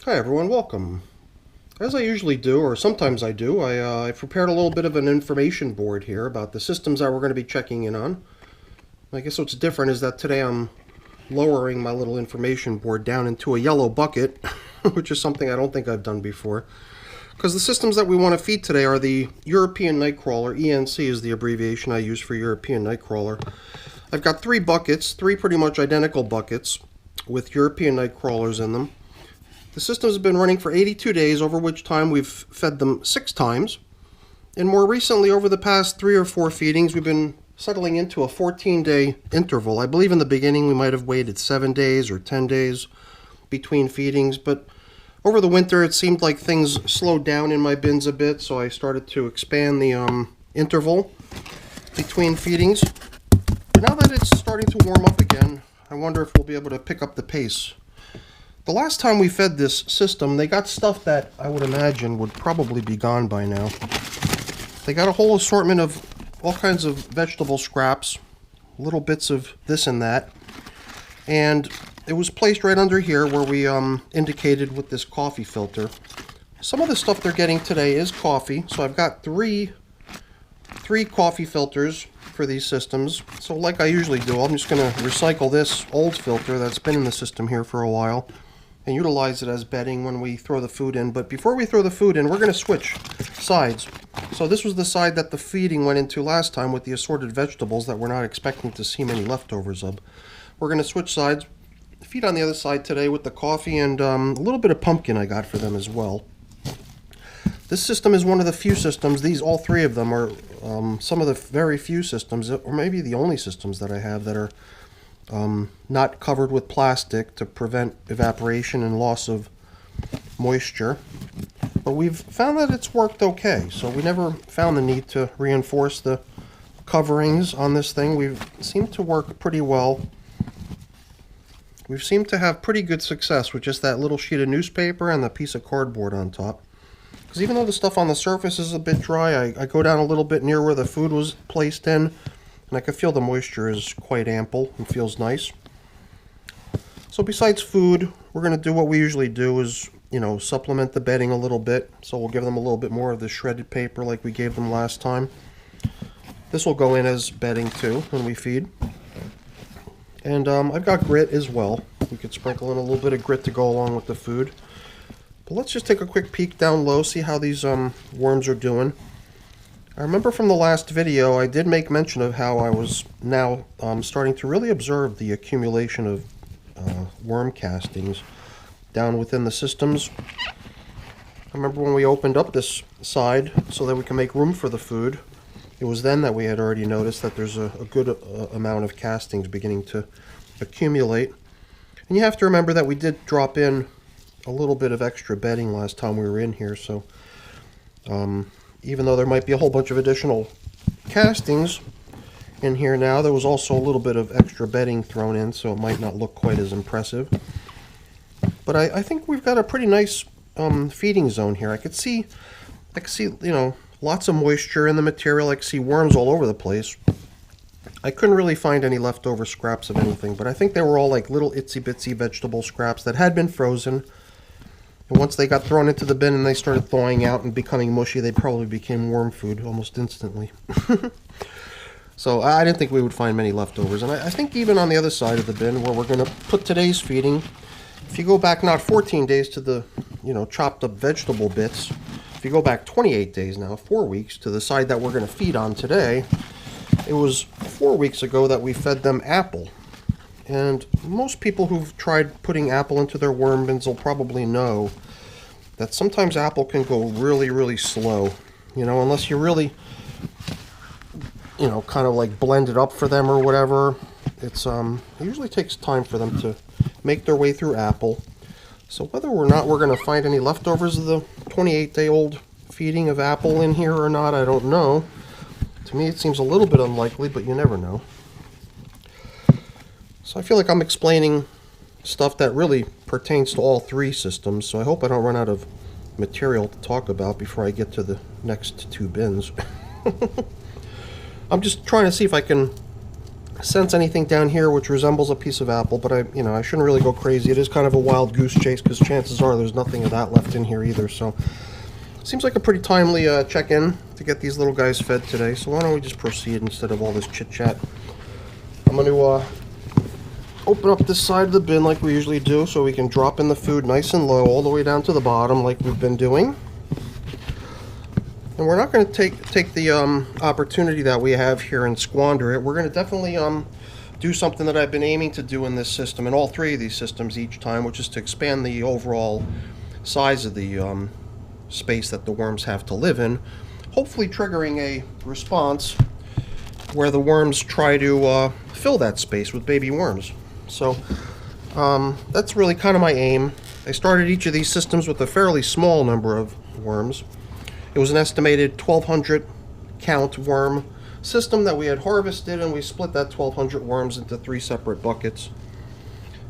Hi everyone, welcome. As I usually do, or sometimes I do, I prepared a little bit of an information board here about the systems that we're going to be checking in on. I guess what's different is that today I'm lowering my little information board down into a yellow bucket, which is something I don't think I've done before. Because the systems that we want to feed today are the European Nightcrawler. ENC is the abbreviation I use for European Nightcrawler. I've got three buckets, three pretty much identical buckets with European Nightcrawlers in them. The system has been running for 82 days, over which time we've fed them 6 times. And more recently, over the past 3 or 4 feedings, we've been settling into a 14-day interval. I believe in the beginning we might have waited 7 days or 10 days between feedings, but over the winter it seemed like things slowed down in my bins a bit, so I started to expand the interval between feedings. But now that it's starting to warm up again, I wonder if we'll be able to pick up the pace. The last time we fed this system, they got stuff that I would imagine would probably be gone by now. They got a whole assortment of all kinds of vegetable scraps, little bits of this and that, and it was placed right under here where we indicated with this coffee filter. Some of the stuff they're getting today is coffee, so I've got three coffee filters for these systems. So like I usually do, I'm just going to recycle this old filter that's been in the system here for a while and utilize it as bedding when we throw the food in. But before we throw the food in, we're going to switch sides. So this was the side that the feeding went into last time with the assorted vegetables that we're not expecting to see many leftovers of. We're going to switch sides, feed on the other side today with the coffee and a little bit of pumpkin I got for them as well. This system is one of the few systems, all three of them are some of the very few systems, or maybe the only systems that I have that are not covered with plastic to prevent evaporation and loss of moisture. But we've found that it's worked okay, so we never found the need to reinforce the coverings on this thing. We've seemed to work pretty well. We've seemed to have pretty good success with just that little sheet of newspaper and the piece of cardboard on top. Because even though the stuff on the surface is a bit dry, I go down a little bit near where the food was placed in, and I can feel the moisture is quite ample and feels nice. So besides food, we're going to do what we usually do is, supplement the bedding a little bit. So we'll give them a little bit more of the shredded paper like we gave them last time. This will go in as bedding too when we feed. And I've got grit as well. We could sprinkle in a little bit of grit to go along with the food. But let's just take a quick peek down low, see how these worms are doing. I remember from the last video I did make mention of how I was now starting to really observe the accumulation of worm castings down within the systems. I remember when we opened up this side so that we can make room for the food, it was then that we had already noticed that there's a good amount of castings beginning to accumulate. And you have to remember that we did drop in a little bit of extra bedding last time we were in here, so even though there might be a whole bunch of additional castings in here now, there was also a little bit of extra bedding thrown in, so it might not look quite as impressive. But I think we've got a pretty nice feeding zone here. I could see, lots of moisture in the material. I could see worms all over the place. I couldn't really find any leftover scraps of anything, but I think they were all like little itsy-bitsy vegetable scraps that had been frozen. And once they got thrown into the bin and they started thawing out and becoming mushy, they probably became worm food almost instantly. So I didn't think we would find many leftovers. And I think even on the other side of the bin where we're going to put today's feeding, if you go back not 14 days to the, chopped up vegetable bits, if you go back 28 days now, 4 weeks, to the side that we're going to feed on today, it was 4 weeks ago that we fed them apple. And most people who've tried putting apple into their worm bins will probably know that sometimes apple can go really, really slow. Unless you really, kind of like blend it up for them or whatever. It usually takes time for them to make their way through apple. So whether or not we're going to find any leftovers of the 28-day-old feeding of apple in here or not, I don't know. To me, it seems a little bit unlikely, but you never know. So I feel like I'm explaining stuff that really pertains to all three systems, so I hope I don't run out of material to talk about before I get to the next 2 bins. I'm just trying to see if I can sense anything down here which resembles a piece of apple, but I shouldn't really go crazy. It is kind of a wild goose chase because chances are there's nothing of that left in here either. So seems like a pretty timely check-in to get these little guys fed today. So why don't we just proceed instead of all this chit-chat. I'm going to open up this side of the bin like we usually do so we can drop in the food nice and low all the way down to the bottom like we've been doing. And we're not going to take the opportunity that we have here and squander it. We're going to definitely do something that I've been aiming to do in this system, in all three of these systems each time, which is to expand the overall size of the space that the worms have to live in, hopefully triggering a response where the worms try to fill that space with baby worms. So that's really kind of my aim. I started each of these systems with a fairly small number of worms. It was an estimated 1,200 count worm system that we had harvested, and we split that 1,200 worms into 3 separate buckets.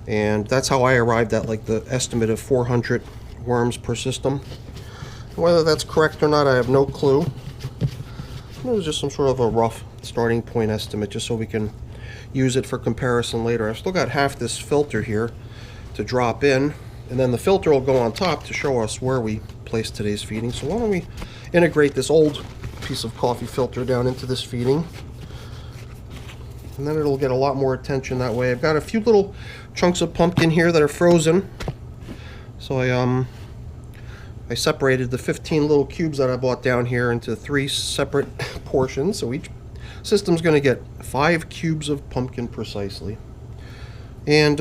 And that's how I arrived at like the estimate of 400 worms per system. Whether that's correct or not, I have no clue. It was just some sort of a rough starting point estimate, just so we can use it for comparison later. I've still got half this filter here to drop in, and then the filter will go on top to show us where we place today's feeding. So why don't we integrate this old piece of coffee filter down into this feeding, and then it'll get a lot more attention that way. I've got a few little chunks of pumpkin here that are frozen, so I separated the 15 little cubes that I bought down here into 3 separate portions, so each system's going to get 5 cubes of pumpkin precisely. And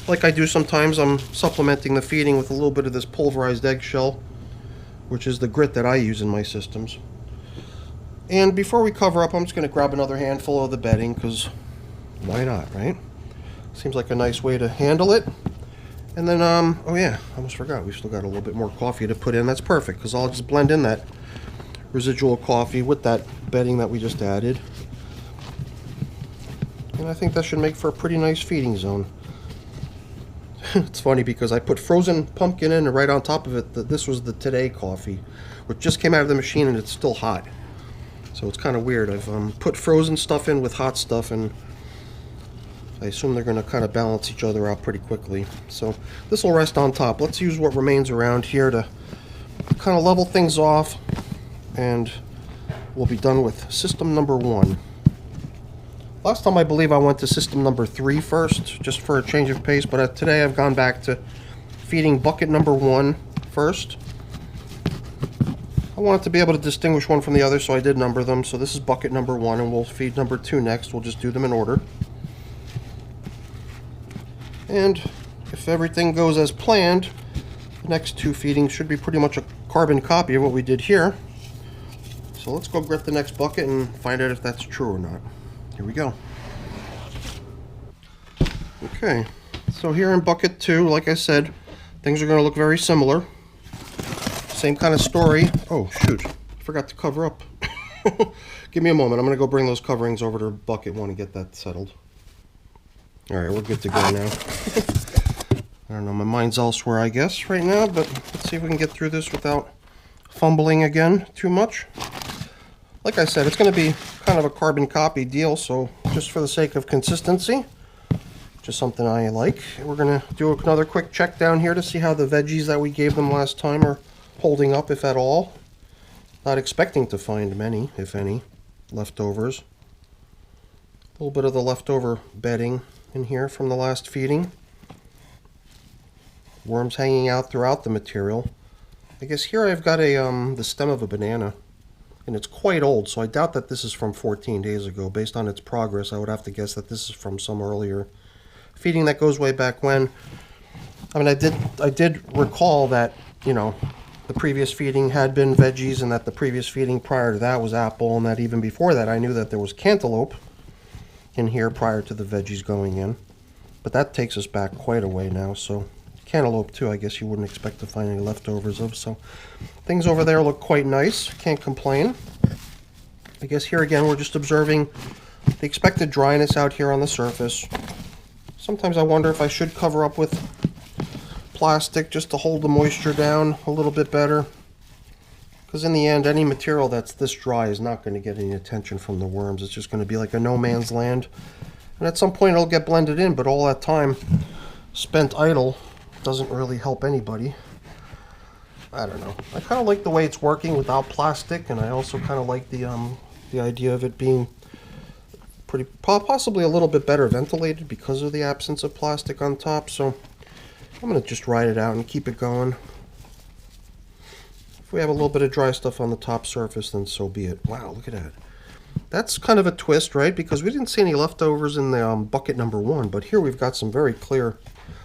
like I do sometimes, I'm supplementing the feeding with a little bit of this pulverized eggshell, which is the grit that I use in my systems. And before we cover up, I'm just going to grab another handful of the bedding, because why not, right? Seems like a nice way to handle it. And then, oh yeah, I almost forgot, we still got a little bit more coffee to put in. That's perfect, because I'll just blend in that residual coffee with that bedding that we just added. And I think that should make for a pretty nice feeding zone. It's funny because I put frozen pumpkin in, and right on top of it, this was the Today coffee, which just came out of the machine and it's still hot. So it's kind of weird. I've put frozen stuff in with hot stuff, and I assume they're going to kind of balance each other out pretty quickly. So this will rest on top. Let's use what remains around here to kind of level things off, and we'll be done with system number 1. Last time I believe I went to system number 3 first, just for a change of pace, but today I've gone back to feeding bucket number 1 first. I wanted to be able to distinguish one from the other, so I did number them. So this is bucket number 1, and we'll feed number 2 next. We'll just do them in order. And if everything goes as planned, the next 2 feedings should be pretty much a carbon copy of what we did here. So let's go grit the next bucket and find out if that's true or not. Here we go. Okay, so here in bucket 2, like I said, things are going to look very similar. Same kind of story. Oh, shoot. I forgot to cover up. Give me a moment. I'm going to go bring those coverings over to bucket 1 and get that settled. Alright, we're good to go now. I don't know, my mind's elsewhere, I guess, right now, but let's see if we can get through this without fumbling again too much. Like I said, it's going to be kind of a carbon copy deal, so just for the sake of consistency, just something I like. We're going to do another quick check down here to see how the veggies that we gave them last time are holding up, if at all. Not expecting to find many, if any, leftovers. A little bit of the leftover bedding in here from the last feeding. Worms hanging out throughout the material. I guess here I've got the stem of a banana, and it's quite old, so I doubt that this is from 14 days ago. Based on its progress, I would have to guess that this is from some earlier feeding that goes way back when. I mean, I did recall that, you know, the previous feeding had been veggies, and that the previous feeding prior to that was apple, and that even before that I knew that there was cantaloupe in here prior to the veggies going in. But that takes us back quite a way now, so cantaloupe too, I guess you wouldn't expect to find any leftovers of. So things over there look quite nice, can't complain. I guess here again we're just observing the expected dryness out here on the surface. Sometimes I wonder if I should cover up with plastic just to hold the moisture down a little bit better, Because in the end, any material that's this dry is not going to get any attention from the worms. It's just going to be like a no man's land. And at some point it'll get blended in, but all that time spent idle doesn't really help anybody. I don't know. I kind of like the way it's working without plastic, and I also kind of like the idea of it being possibly a little bit better ventilated because of the absence of plastic on top. So I'm going to just ride it out and keep it going. If we have a little bit of dry stuff on the top surface, then so be it. Wow, look at that. That's kind of a twist, right? Because we didn't see any leftovers in the bucket number 1, but here we've got some very clear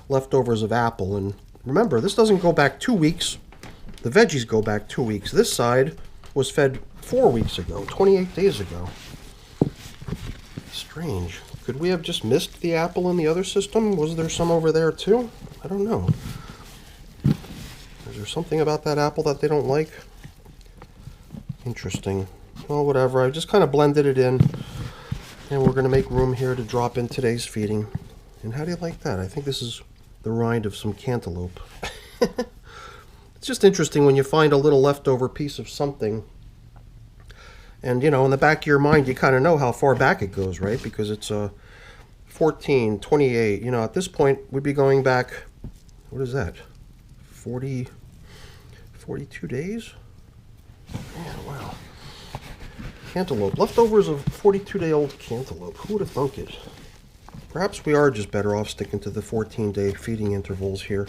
leftovers of apple. And remember, this doesn't go back 2 weeks. The veggies go back 2 weeks. This side was fed 4 weeks ago, 28 days ago. Strange. Could we have just missed the apple in the other system? Was there some over there too? I don't know. Is there something about that apple that they don't like? Interesting. Well, whatever. I just kind of blended it in, and we're going to make room here to drop in today's feeding. And how do you like that? I think this is the rind of some cantaloupe. It's just interesting when you find a little leftover piece of something. And, you know, in the back of your mind, you kind of know how far back it goes, right? Because it's 14, 28. You know, at this point, we'd be going back, what is that? 42 days? Yeah, wow. Cantaloupe. Leftovers of 42-day-old cantaloupe. Who would have thunk it? Perhaps we are just better off sticking to the 14-day feeding intervals here.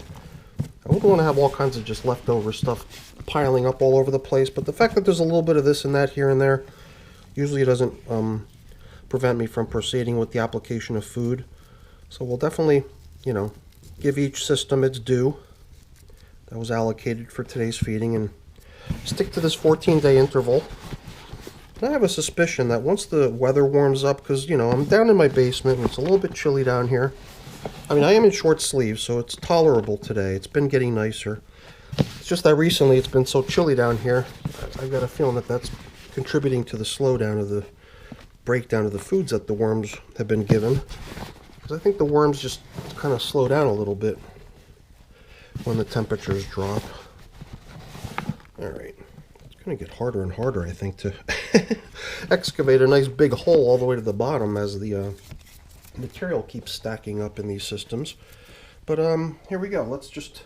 I wouldn't want to have all kinds of just leftover stuff piling up all over the place, but the fact that there's a little bit of this and that here and there usually doesn't prevent me from proceeding with the application of food. So we'll definitely, you know, give each system its due that was allocated for today's feeding and stick to this 14-day interval. And I have a suspicion that once the weather warms up, because, you know, I'm down in my basement and it's a little bit chilly down here. I mean, I am in short sleeves, so it's tolerable today. It's been getting nicer. It's just that recently it's been so chilly down here. I've got a feeling that that's contributing to the slowdown of the breakdown of the foods that the worms have been given. Because I think the worms just kind of slow down a little bit when the temperatures drop. All right. It's going to get harder and harder, I think, to excavate a nice big hole all the way to the bottom as the material keeps stacking up in these systems. But here we go. Let's just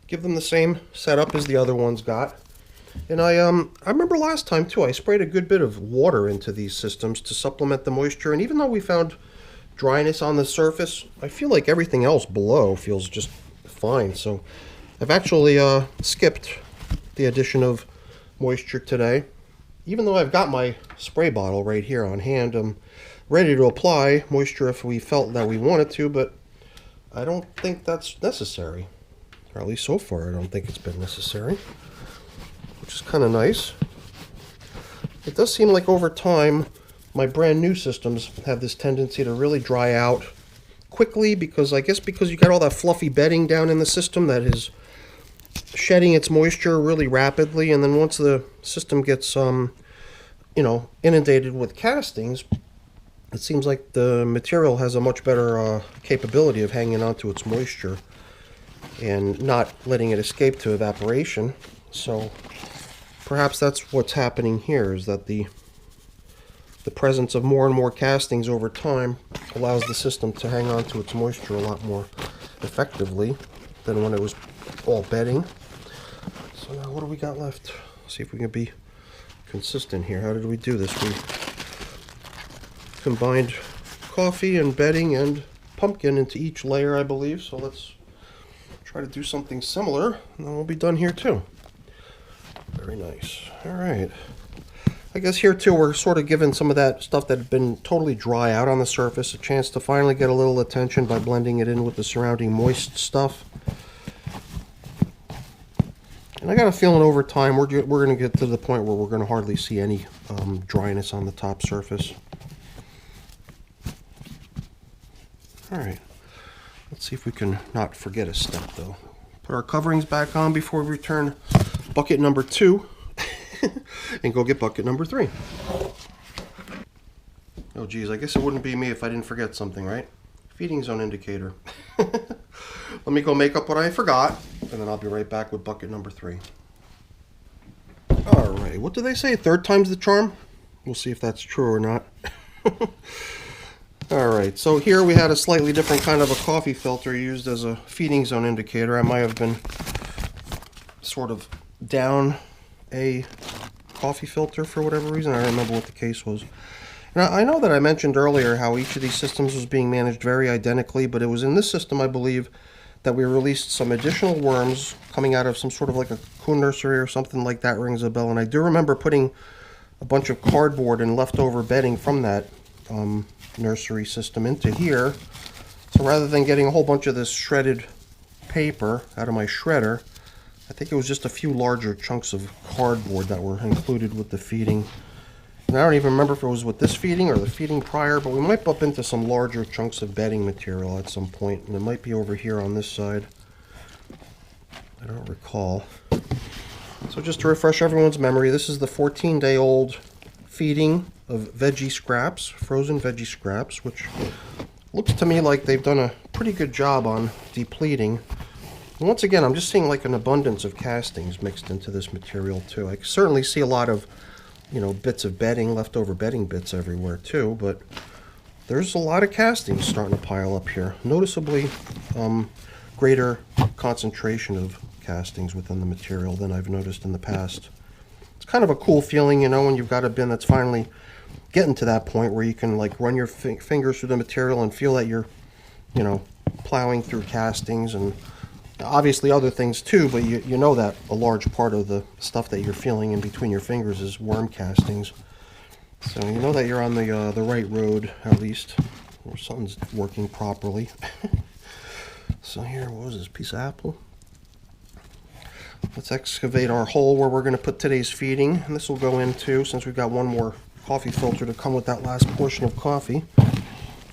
give them the same setup as the other ones got. And I remember last time too, I sprayed a good bit of water into these systems to supplement the moisture. And even though we found dryness on the surface, I feel like everything else below feels just fine. So I've actually skipped the addition of moisture today. Even though I've got my spray bottle right here on hand, I'm ready to apply moisture if we felt that we wanted to, but I don't think that's necessary. Or at least so far, I don't think it's been necessary, which is kind of nice. It does seem like over time, my brand new systems have this tendency to really dry out quickly because I guess because you got all that fluffy bedding down in the system that is shedding its moisture really rapidly, and then once the system gets you know, inundated with castings, it seems like the material has a much better capability of hanging on to its moisture and not letting it escape to evaporation. So perhaps that's what's happening here, is that the presence of more and more castings over time allows the system to hang on to its moisture a lot more effectively than when it was all bedding. So now what do we got left? Let's see if we can be consistent here. How did we do this? We combined coffee and bedding and pumpkin into each layer, I believe. So let's try to do something similar, and then we'll be done here too. Very nice. All right. I guess here too we're sort of giving some of that stuff that had been totally dry out on the surface a chance to finally get a little attention by blending it in with the surrounding moist stuff. And I got a feeling over time we're going to get to the point where we're going to hardly see any dryness on the top surface. All right, let's see if we can not forget a step though. Put our coverings back on before we return bucket number 2 and go get bucket number 3. Oh geez, I guess it wouldn't be me if I didn't forget something, right? Feeding zone indicator. Let me go make up what I forgot, and then I'll be right back with bucket number 3. All right, what do they say? Third time's the charm? We'll see if that's true or not. Alright, so here we had a slightly different kind of a coffee filter used as a feeding zone indicator. I might have been sort of down a coffee filter for whatever reason. I don't remember what the case was. Now, I know that I mentioned earlier how each of these systems was being managed very identically, but it was in this system, I believe, that we released some additional worms coming out of some sort of like a cocoon nursery or something like that, rings a bell. And I do remember putting a bunch of cardboard and leftover bedding from that nursery system into here. So rather than getting a whole bunch of this shredded paper out of my shredder, I think it was just a few larger chunks of cardboard that were included with the feeding. And I don't even remember if it was with this feeding or the feeding prior, but we might bump into some larger chunks of bedding material at some point, and it might be over here on this side. I don't recall. So just to refresh everyone's memory, this is the 14-day-old feeding of veggie scraps, frozen veggie scraps, which looks to me like they've done a pretty good job on depleting. And once again, I'm just seeing like an abundance of castings mixed into this material too. I certainly see a lot of, you know, bits of bedding, leftover bedding bits everywhere too, but there's a lot of castings starting to pile up here. Noticeably greater concentration of castings within the material than I've noticed in the past. It's kind of a cool feeling, you know, when you've got a bin that's finally getting to that point where you can like run your fingers through the material and feel that you're, you know, plowing through castings, and obviously other things too, but you know that a large part of the stuff that you're feeling in between your fingers is worm castings. So you know that you're on the right road, at least, or something's working properly. So here, what was this, piece of apple? Let's excavate our hole where we're going to put today's feeding, and this will go into, since we've got one more coffee filter to come with that last portion of coffee.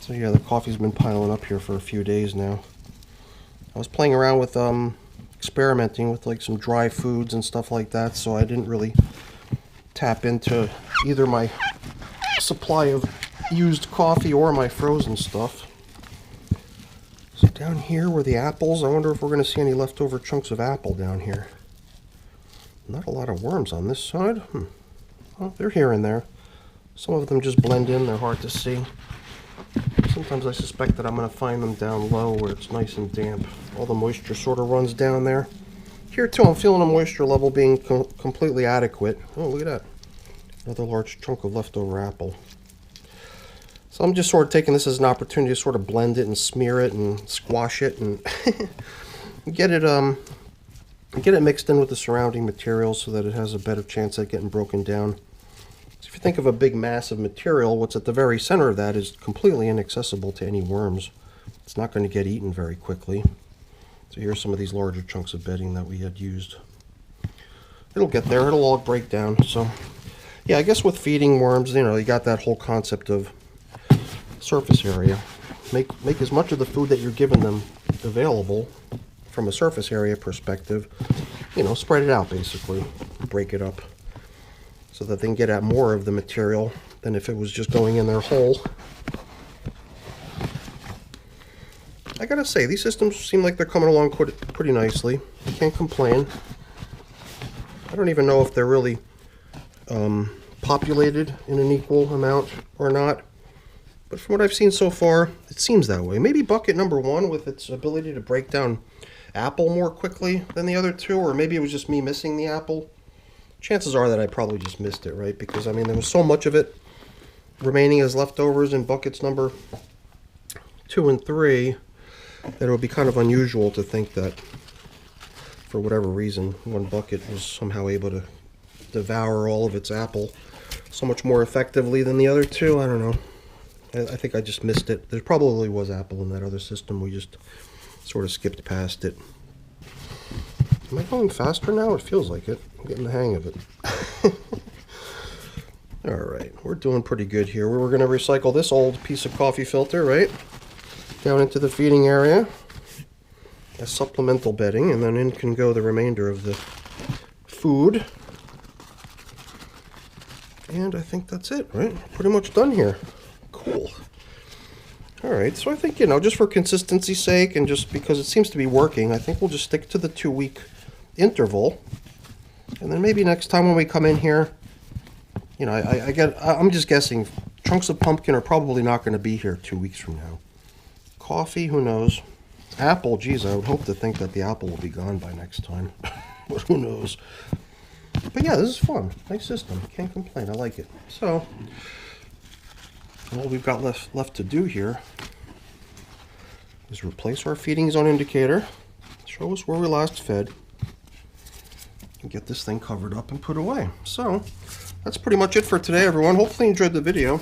So yeah, the coffee's been piling up here for a few days now. I was playing around with experimenting with like some dry foods and stuff like that, so I didn't really tap into either my supply of used coffee or my frozen stuff. So down here were the apples. I wonder if we're going to see any leftover chunks of apple down here. Not a lot of worms on this side. Well, they're here and there. Some of them just blend in. They're hard to see. Sometimes I suspect that I'm going to find them down low where it's nice and damp. All the moisture sort of runs down there. Here too, I'm feeling the moisture level being completely adequate. Oh, look at that. Another large chunk of leftover apple. So I'm just sort of taking this as an opportunity to sort of blend it and smear it and squash it and get it mixed in with the surrounding material so that it has a better chance at getting broken down. So if you think of a big mass of material, what's at the very center of that is completely inaccessible to any worms. It's not going to get eaten very quickly. So here's some of these larger chunks of bedding that we had used. It'll get there. It'll all break down. So yeah, I guess with feeding worms, you know, you got that whole concept of surface area. Make as much of the food that you're giving them available from a surface area perspective. You know, spread it out basically. Break it up so that they can get at more of the material than if it was just going in their hole. I gotta say, these systems seem like they're coming along pretty nicely. Can't complain. I don't even know if they're really populated in an equal amount or not. But from what I've seen so far, it seems that way. Maybe bucket number one with its ability to break down apple more quickly than the other two, or maybe it was just me missing the apple. Chances are that I probably just missed it, right? Because, I mean, there was so much of it remaining as leftovers in buckets number 2 and 3 that it would be kind of unusual to think that, for whatever reason, one bucket was somehow able to devour all of its apple so much more effectively than the other two. I don't know. I think I just missed it. There probably was apple in that other system. We just sort of skipped past it. Am I going faster now? It feels like it. I'm getting the hang of it. Alright, we're doing pretty good here. We were going to recycle this old piece of coffee filter, right? Down into the feeding area as supplemental bedding, and then in can go the remainder of the food. And I think that's it, right? Pretty much done here. Cool. Alright, so I think, you know, just for consistency's sake and just because it seems to be working, I think we'll just stick to the 2-week interval. And then maybe next time when we come in here, you know, I'm just guessing chunks of pumpkin are probably not going to be here 2 weeks from now. Coffee, who knows? Apple, geez, I would hope to think that the apple will be gone by next time. But who knows? But yeah, this is fun. Nice system. Can't complain. I like it. So, all we've got left to do here is replace our feeding zone indicator, show us where we last fed, and get this thing covered up and put away. So, that's pretty much it for today, everyone. Hopefully you enjoyed the video.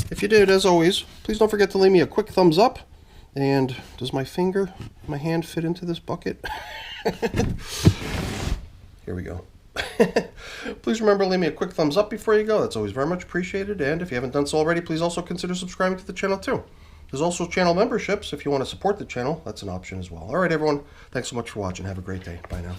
If you did, as always, please don't forget to leave me a quick thumbs up. And does my hand fit into this bucket? Here we go. Please remember to leave me a quick thumbs up before you go. That's always very much appreciated. And if you haven't done so already, please also consider subscribing to the channel too. There's also channel memberships. If you want to support the channel, that's an option as well. All right, everyone. Thanks so much for watching. Have a great day. Bye now.